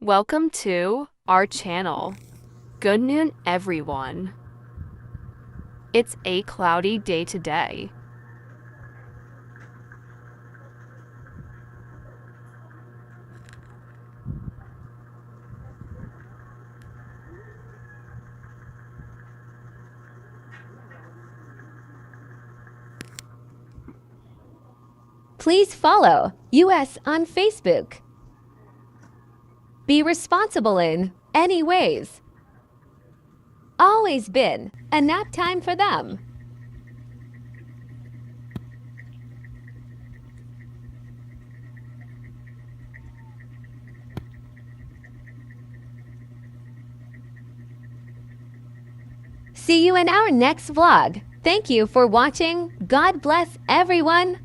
Welcome to our channel. Good noon, everyone. It's a cloudy day today. Please follow US on Facebook. Be responsible in any ways. Always been a nap time for them. See you in our next vlog. Thank you for watching. God bless everyone.